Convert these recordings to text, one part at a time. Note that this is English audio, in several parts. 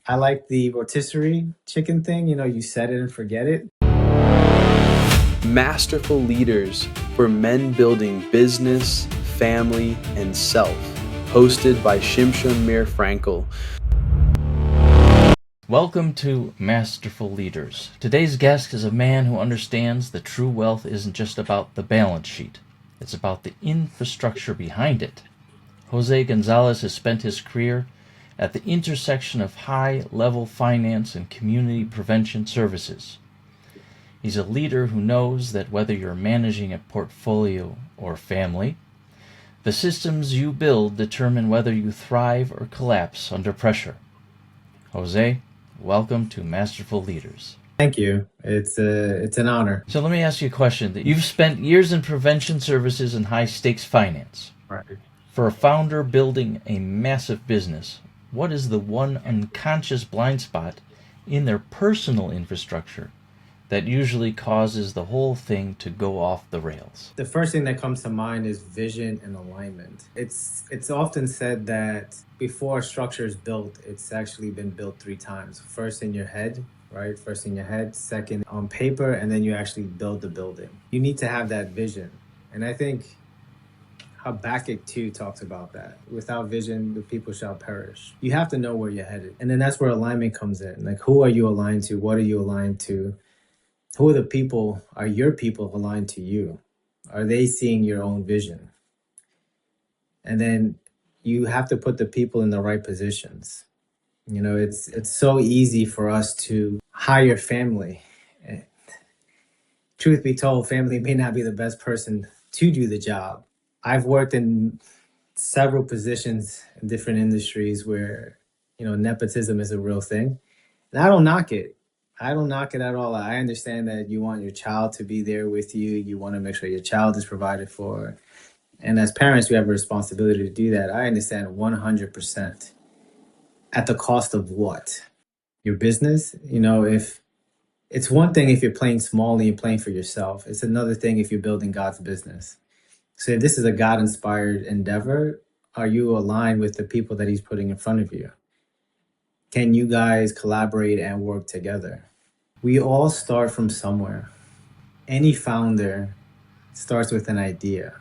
I like the rotisserie chicken thing. You set it and forget it. Masterful Leaders for men building business, family, and self. Hosted by Shimshon Mir Frankel. Welcome to Masterful Leaders. Today's guest is a man who understands that true wealth isn't just about the balance sheet. It's about the infrastructure behind it. Jose Gonzalez has spent his career at the intersection of high-level finance and community prevention services. He's a leader who knows that whether you're managing a portfolio or family, the systems you build determine whether you thrive or collapse under pressure. Jose, welcome to Masterful Leaders. Thank you. It's an honor. So let me ask you a question. You've spent years in prevention services and high-stakes finance. Right. For a founder building a massive business, what is the one unconscious blind spot in their personal infrastructure that usually causes the whole thing to go off the rails? The first thing that comes to mind is vision and alignment. It's often said that before a structure is built, it's actually been built 3 times. First in your head, right? First in your head, second on paper, and then you actually build the building. You need to have that vision. And I think Habakkuk 2 talks about that. Without vision, the people shall perish. You have to know where you're headed. And then that's where alignment comes in. Like, who are you aligned to? What are you aligned to? Who are the people? Are your people aligned to you? Are they seeing your own vision? And then you have to put the people in the right positions. It's so easy for us to hire family. And truth be told, family may not be the best person to do the job. I've worked in several positions in different industries where, nepotism is a real thing. And I don't knock it. I don't knock it at all. I understand that you want your child to be there with you. You want to make sure your child is provided for. And as parents, we have a responsibility to do that. I understand 100%. At the cost of what? Your business? If it's one thing if you're playing small and you're playing for yourself, it's another thing if you're building God's business. So if this is a God-inspired endeavor, are you aligned with the people that he's putting in front of you? Can you guys collaborate and work together? We all start from somewhere. Any founder starts with an idea.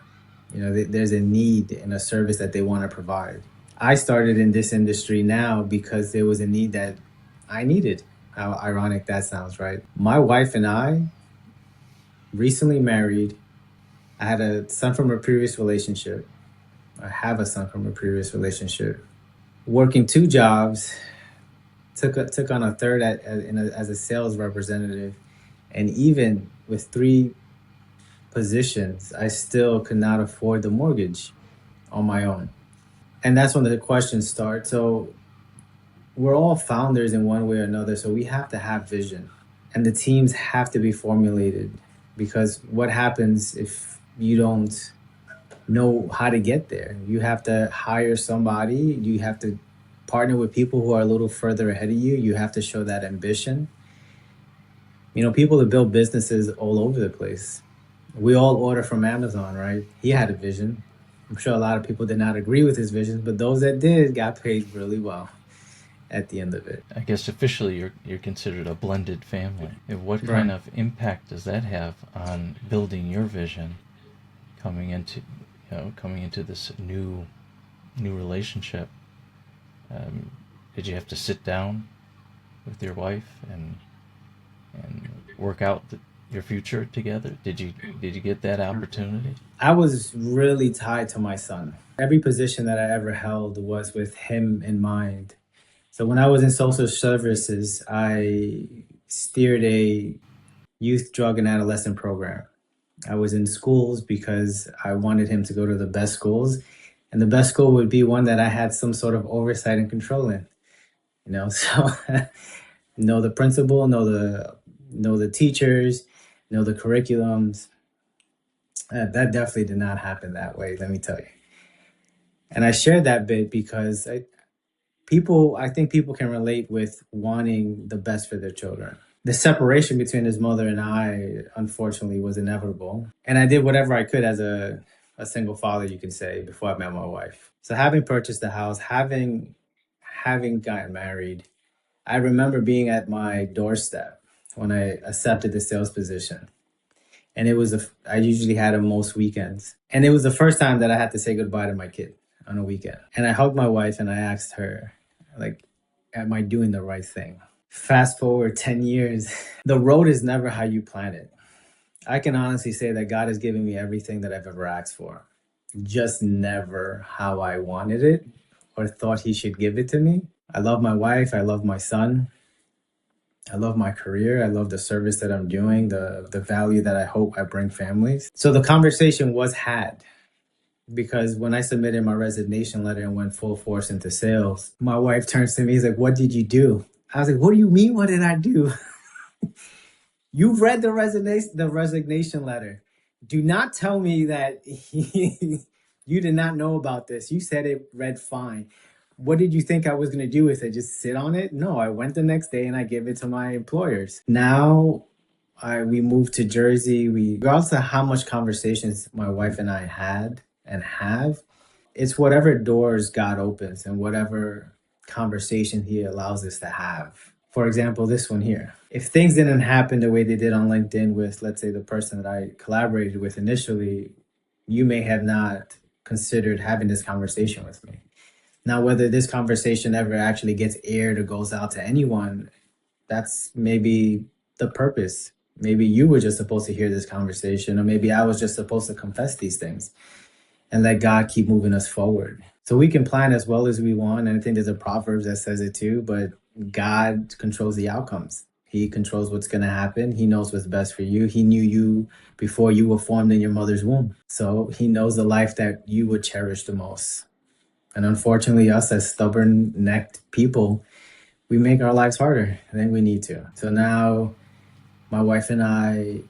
There's a need and a service that they want to provide. I started in this industry now because there was a need that I needed. How ironic that sounds, right? My wife and I recently married. I had a son from a previous relationship. I have a son from a previous relationship. Working 2 jobs, took on a third as a sales representative, and even with 3 positions, I still could not afford the mortgage on my own. And that's when the questions start. So we're all founders in one way or another, so we have to have vision, and the teams have to be formulated, because what happens if you don't know how to get there? You have to hire somebody. You have to partner with people who are a little further ahead of you. You have to show that ambition. People that build businesses all over the place. We all order from Amazon, right? He had a vision. I'm sure a lot of people did not agree with his vision, but those that did got paid really well at the end of it. I guess officially you're considered a blended family. What kind of impact does that have on building your vision coming into this new relationship? Did you have to sit down with your wife and work out your future together? Did you get that opportunity? I was really tied to my son. Every position that I ever held was with him in mind. So when I was in social services, I steered a youth, drug, and adolescent program. I was in schools because I wanted him to go to the best schools. And the best school would be one that I had some sort of oversight and control in. So know the principal, know the teachers, know the curriculums. That definitely did not happen that way, let me tell you. And I shared that bit because I think people can relate with wanting the best for their children. The separation between his mother and I, unfortunately, was inevitable. And I did whatever I could as a single father, you could say, before I met my wife. So having purchased the house, having gotten married, I remember being at my doorstep when I accepted the sales position. And I usually had them most weekends. And it was the first time that I had to say goodbye to my kid on a weekend. And I hugged my wife and I asked her, like, am I doing the right thing? Fast forward 10 years, the road is never how you plan it. I can honestly say that God has given me everything that I've ever asked for, just never how I wanted it or thought He should give it to me. I love my wife. I love my son. I love my career. I love the service that I'm doing, the value that I hope I bring families. So the conversation was had because when I submitted my resignation letter and went full force into sales, my wife turns to me, he's like, "What did you do?" I was like, "What do you mean? What did I do?" You've read the resignation letter. Do not tell me that you did not know about this. You said it read fine. What did you think I was going to do with it? Just sit on it? No, I went the next day and I gave it to my employers. Now we moved to Jersey. Regardless of how much conversations my wife and I had and have, it's whatever doors God opens and whatever conversation He allows us to have. For example, this one here. If things didn't happen the way they did on LinkedIn with, let's say, the person that I collaborated with initially, you may have not considered having this conversation with me. Now, whether this conversation ever actually gets aired or goes out to anyone, that's maybe the purpose. Maybe you were just supposed to hear this conversation, or maybe I was just supposed to confess these things and let God keep moving us forward. So we can plan as well as we want. And I think there's a Proverbs that says it too, but God controls the outcomes. He controls what's going to happen. He knows what's best for you. He knew you before you were formed in your mother's womb. So He knows the life that you would cherish the most. And unfortunately, us as stubborn-necked people, we make our lives harder than we need to. So now my wife and I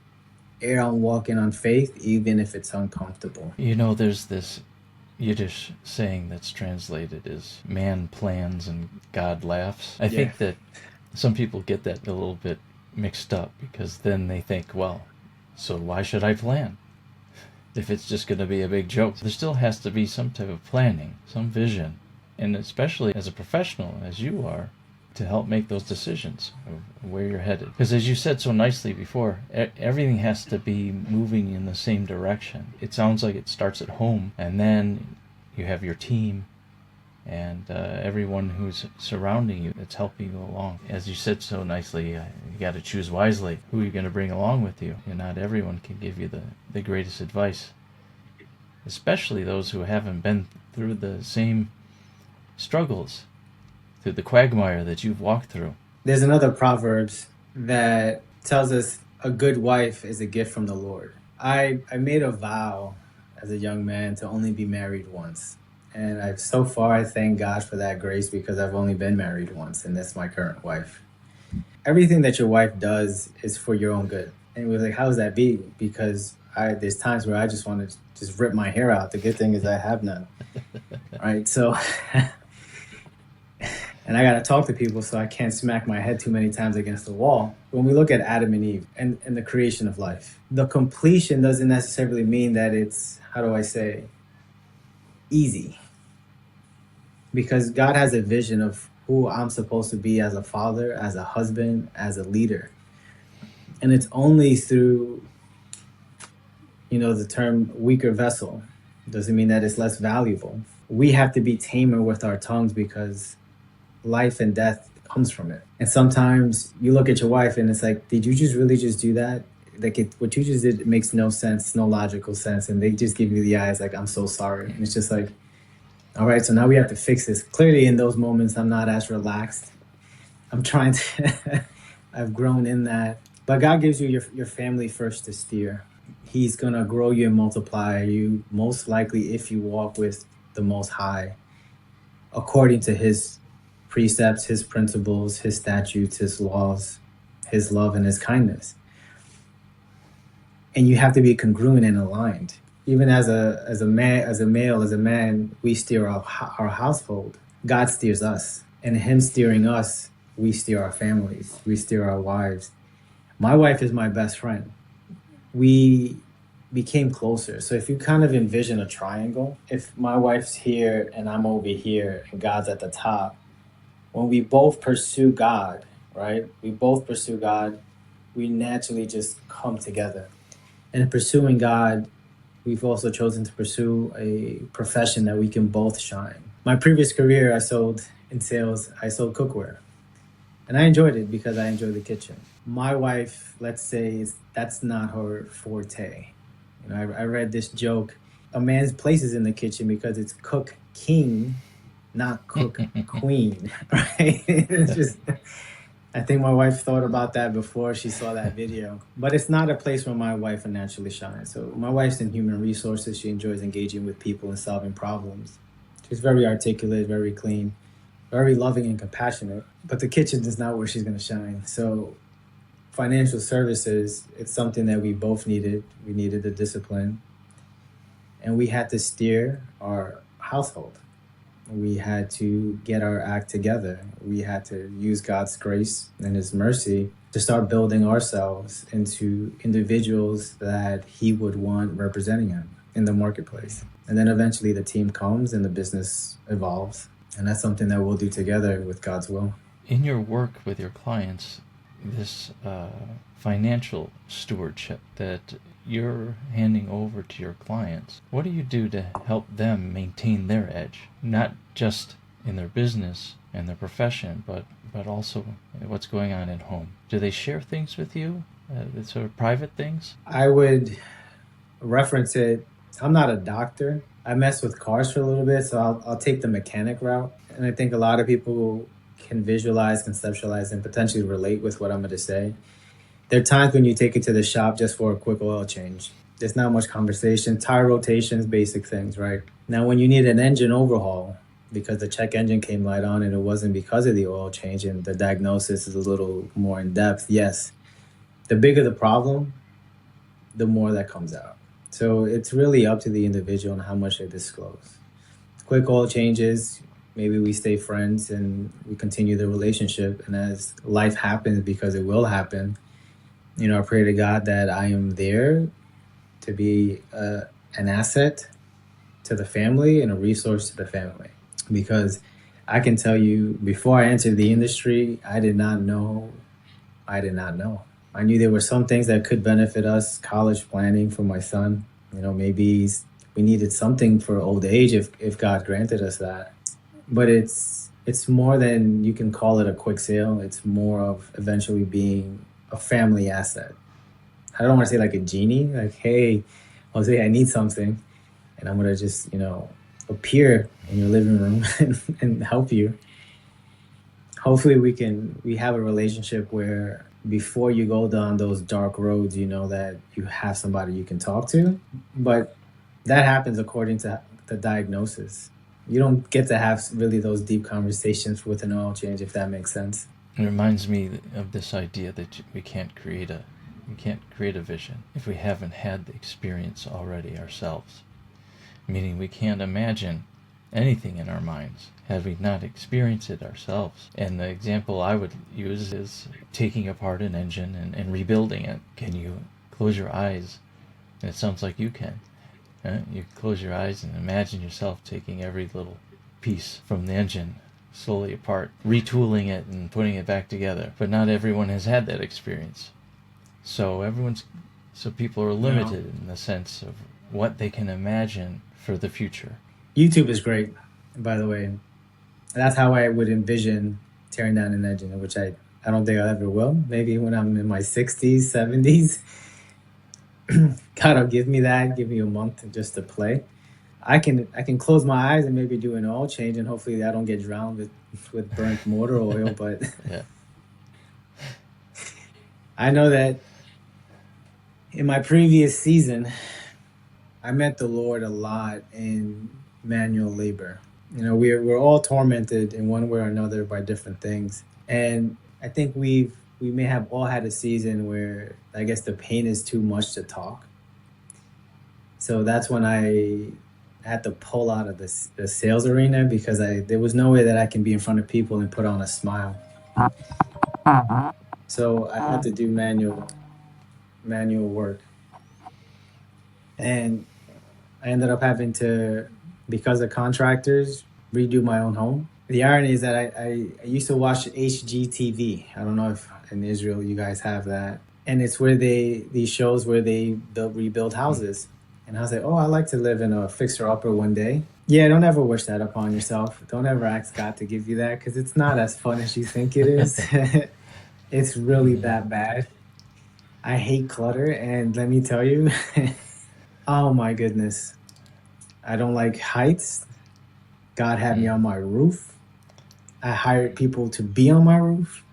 err on walking on faith, even if it's uncomfortable. You know, there's this Yiddish saying that's translated as man plans and God laughs. I think that some people get that a little bit mixed up because then they think, well, so why should I plan if it's just going to be a big joke? There still has to be some type of planning, some vision, and especially as a professional, as you are, to help make those decisions of where you're headed. Because as you said so nicely before, everything has to be moving in the same direction. It sounds like it starts at home, and then you have your team and everyone who's surrounding you that's helping you along. As you said so nicely, you got to choose wisely who you're going to bring along with you. And not everyone can give you the greatest advice, especially those who haven't been through the same struggles, through the quagmire that you've walked through. There's another Proverbs that tells us a good wife is a gift from the Lord. I made a vow as a young man to only be married once. And so far, I thank God for that grace because I've only been married once, and that's my current wife. Everything that your wife does is for your own good. And we're like, how does that be? Because there's times where I just want to just rip my hair out. The good thing is I have none. Right? So, and I got to talk to people so I can't smack my head too many times against the wall. When we look at Adam and Eve and the creation of life, the completion doesn't necessarily mean that it's, how do I say, easy. Because God has a vision of who I'm supposed to be as a father, as a husband, as a leader. And it's only through, the term weaker vessel. Doesn't mean that it's less valuable. We have to be tamer with our tongues because life and death comes from it. And sometimes you look at your wife and it's like, did you just really just do that? Like what you just did, it makes no sense, no logical sense. And they just give you the eyes like, I'm so sorry. And it's just like, all right, so now we have to fix this. Clearly in those moments, I'm not as relaxed. I'm trying to, I've grown in that. But God gives you your family first to steer. He's going to grow you and multiply you, most likely if you walk with the Most High, according to His precepts, His principles, His statutes, His laws, His love, and His kindness. And you have to be congruent and aligned. Even as a man, we steer our household. God steers us. And Him steering us, we steer our families. We steer our wives. My wife is my best friend. We became closer. So if you kind of envision a triangle, if my wife's here and I'm over here and God's at the top, when we both pursue God, right? We both pursue God, we naturally just come together. And in pursuing God, we've also chosen to pursue a profession that we can both shine. My previous career, I sold in sales, I sold cookware. And I enjoyed it because I enjoy the kitchen. My wife, let's say, that's not her forte. I read this joke: a man's place is in the kitchen because it's cook king, not cook queen, right? It's just, I think my wife thought about that before she saw that video. But it's not a place where my wife naturally shines. So my wife's in human resources. She enjoys engaging with people and solving problems. She's very articulate, very clean, very loving and compassionate. But the kitchen is not where she's going to shine. So financial services, it's something that we both needed. We needed the discipline. And we had to steer our household. We had to get our act together. We had to use God's grace and His mercy to start building ourselves into individuals that He would want representing Him in the marketplace. And then eventually the team comes and the business evolves. And that's something that we'll do together with God's will. In your work with your clients, this financial stewardship that you're handing over to your clients, what do you do to help them maintain their edge? Not just in their business and their profession, but also what's going on at home. Do they share things with you, sort of private things? I would reference it. I'm not a doctor. I mess with cars for a little bit, so I'll take the mechanic route. And I think a lot of people can visualize, conceptualize, and potentially relate with what I'm going to say. There are times when you take it to the shop just for a quick oil change. There's not much conversation, tire rotations, basic things, right? Now, when you need an engine overhaul because the check engine came light on and it wasn't because of the oil change and the diagnosis is a little more in depth, yes, the bigger the problem, the more that comes out. So it's really up to the individual and how much they disclose. Quick oil changes, maybe we stay friends and we continue the relationship. And as life happens, because it will happen, I pray to God that I am there to be an asset to the family and a resource to the family. Because I can tell you, before I entered the industry, I did not know. I knew there were some things that could benefit us, college planning for my son. Maybe we needed something for old age if God granted us that. But it's more than you can call it a quick sale. It's more of eventually being a family asset. I don't want to say like a genie, like, hey, Jose, I need something. And I'm going to just, appear in your living room and help you. Hopefully we have a relationship where before you go down those dark roads, you know that you have somebody you can talk to. But that happens according to the diagnosis. You don't get to have really those deep conversations with an oil change, if that makes sense. It reminds me of this idea that we can't create a vision if we haven't had the experience already ourselves. Meaning we can't imagine anything in our minds had we not experienced it ourselves. And the example I would use is taking apart an engine and rebuilding it. Can you close your eyes? And it sounds like you can. You close your eyes and imagine yourself taking every little piece from the engine slowly apart, retooling it and putting it back together. But not everyone has had that experience. So people are limited in the sense of what they can imagine for the future. YouTube is great, by the way. That's how I would envision tearing down an engine, which I don't think I ever will. Maybe when I'm in my 60s, 70s. God will give me a month just to play. I can close my eyes and maybe do an oil change, and hopefully I don't get drowned with burnt motor oil. But yeah. I know that in my previous season, I met the Lord a lot in manual labor. We're all tormented in one way or another by different things. And I think we may have all had a season where I guess the pain is too much to talk. So that's when I had to pull out of the sales arena, because there was no way that I can be in front of people and put on a smile. So I had to do manual work. And I ended up having to, because of contractors, redo my own home. The irony is that I used to watch HGTV. I don't know if in Israel you guys have that. And it's where these shows where they rebuild houses. And I was like, oh, I like to live in a fixer upper one day. Yeah, don't ever wish that upon yourself. Don't ever ask God to give you that because it's not as fun as you think it is. It's really that bad. I hate clutter. And let me tell you, oh my goodness, I don't like heights. God had me on my roof. I hired people to be on my roof.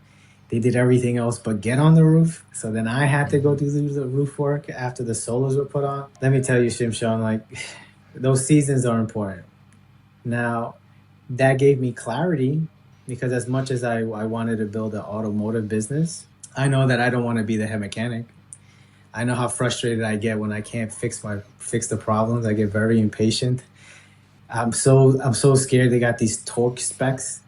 They did everything else but get on the roof. So then I had to go do the roof work after the solos were put on. Let me tell you, Shimshon, like those seasons are important. Now, that gave me clarity because as much as I wanted to build an automotive business, I know that I don't want to be the head mechanic. I know how frustrated I get when I can't fix the problems. I get very impatient. I'm so scared. They got these torque specs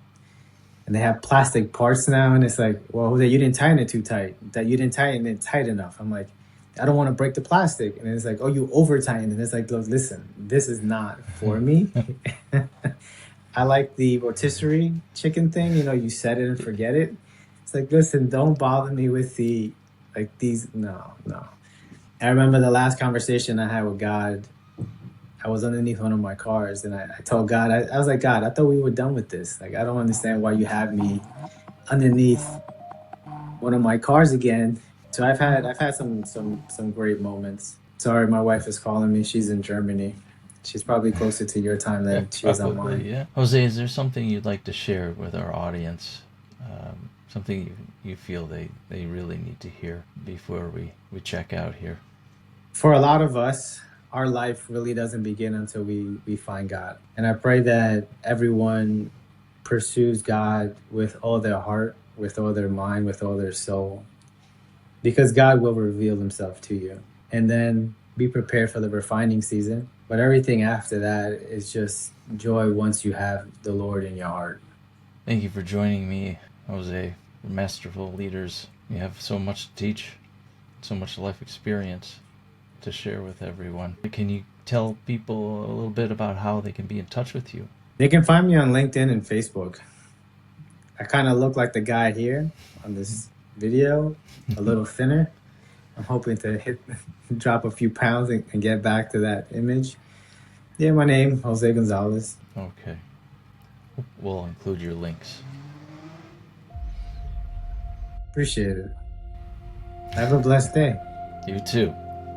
and they have plastic parts now, and it's like, well, Jose, you didn't tighten it too tight. That you didn't tighten it tight enough. I'm like, I don't want to break the plastic. And it's like, oh, you over tightened. And it's like, look, listen, this is not for me. I like the rotisserie chicken thing. You set it and forget it. It's like, listen, don't bother me with these. No. I remember the last conversation I had with God. I was underneath one of my cars and I told God, I was like, God, I thought we were done with this. Like, I don't understand why you have me underneath one of my cars again. So I've had some great moments. Sorry, my wife is calling me. She's in Germany. She's probably closer to your time than she is on mine. Yeah. Jose, is there something you'd like to share with our audience? Something you feel they really need to hear before we check out here? For a lot of us, our life really doesn't begin until we find God. And I pray that everyone pursues God with all their heart, with all their mind, with all their soul, because God will reveal himself to you. And then be prepared for the refining season. But everything after that is just joy once you have the Lord in your heart. Thank you for joining me, Jose. Masterful Leaders. You have so much to teach, so much life experience to share with everyone. Can you tell people a little bit about how they can be in touch with you? They can find me on LinkedIn and Facebook. I kind of look like the guy here on this video, a little thinner. I'm hoping to drop a few pounds and get back to that image. Yeah, my name, Jose Gonzalez. Okay. We'll include your links. Appreciate it. Have a blessed day. You too.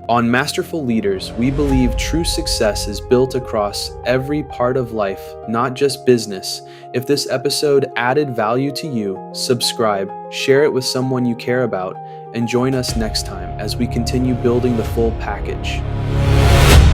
On Masterful Leaders, we believe true success is built across every part of life, not just business. If this episode added value to you, subscribe, share it with someone you care about, and join us next time as we continue building the full package.